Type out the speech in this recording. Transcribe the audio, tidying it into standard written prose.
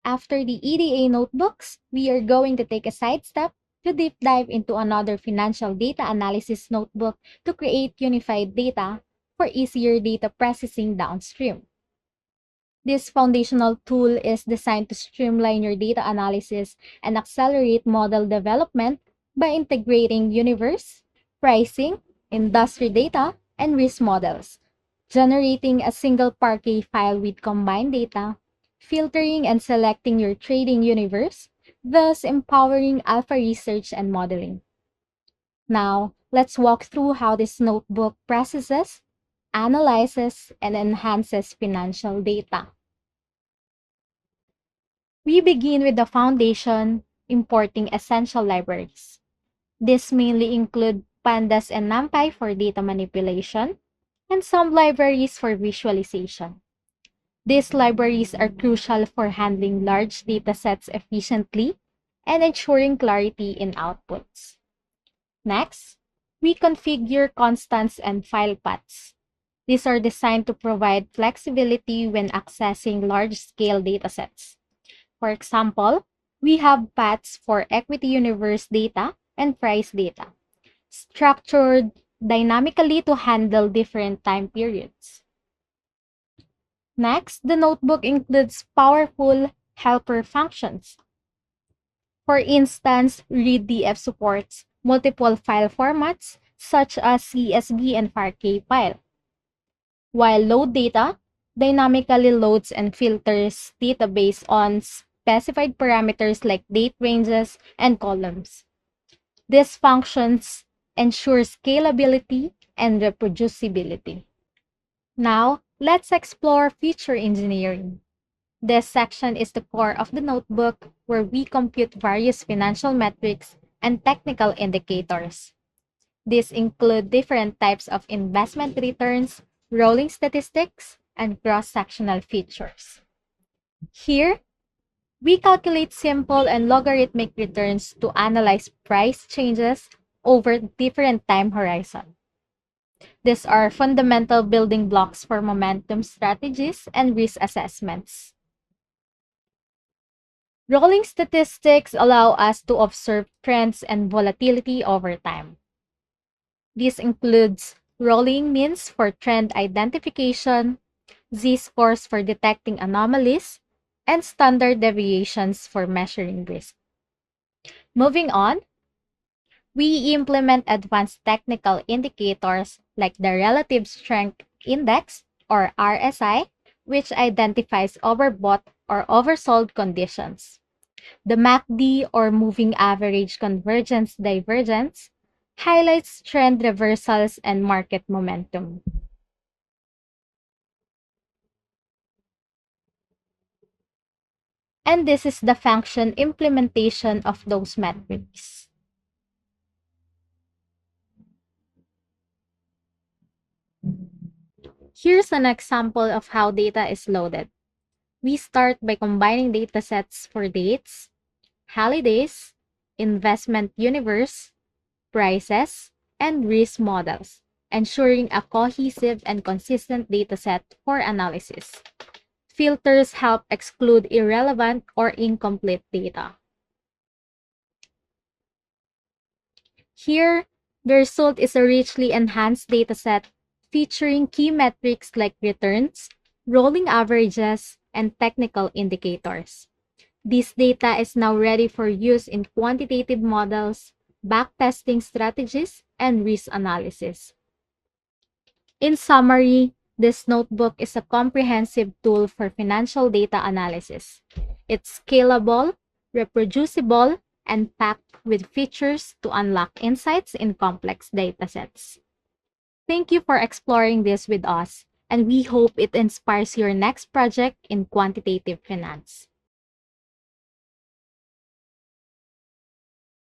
After the EDA notebooks, we are going to take a sidestep to deep dive into another financial data analysis notebook to create unified data for easier data processing downstream. This foundational tool is designed to streamline your data analysis and accelerate model development by integrating universe, pricing, industry data, and risk models, generating a single Parquet file with combined data, filtering and selecting your trading universe, thus empowering alpha research and modeling. Now, let's walk through how this notebook processes, analyzes, and enhances financial data. We begin with the foundation, importing essential libraries. These mainly include Pandas and NumPy for data manipulation, and some libraries for visualization. These libraries are crucial for handling large datasets efficiently and ensuring clarity in outputs. Next, we configure constants and file paths. These are designed to provide flexibility when accessing large-scale datasets. For example, we have paths for equity universe data and price data, structured dynamically to handle different time periods. Next, the notebook includes powerful helper functions. For instance, ReadDF supports multiple file formats such as CSV and Parquet file, while Load Data dynamically loads and filters data based on specified parameters like date ranges and columns. These functions ensure scalability and reproducibility. Now, let's explore feature engineering. This section is the core of the notebook where we compute various financial metrics and technical indicators. These include different types of investment returns, rolling statistics, and cross-sectional features. Here, we calculate simple and logarithmic returns to analyze price changes over different time horizons. These are fundamental building blocks for momentum strategies and risk assessments. Rolling statistics allow us to observe trends and volatility over time. This includes rolling means for trend identification, z-scores for detecting anomalies, and standard deviations for measuring risk. Moving on, we implement advanced technical indicators like the Relative Strength Index, or RSI, which identifies overbought or oversold conditions. The MACD, or Moving Average Convergence Divergence, highlights trend reversals and market momentum. And this is the function implementation of those metrics. Here's an example of how data is loaded. We start by combining datasets for dates, holidays, investment universe, prices, and risk models, ensuring a cohesive and consistent dataset for analysis. Filters help exclude irrelevant or incomplete data. Here, the result is a richly enhanced dataset featuring key metrics like returns, rolling averages, and technical indicators. This data is now ready for use in quantitative models, backtesting strategies, and risk analysis. In summary, this notebook is a comprehensive tool for financial data analysis. It's scalable, reproducible, and packed with features to unlock insights in complex datasets. Thank you for exploring this with us, and we hope it inspires your next project in quantitative finance.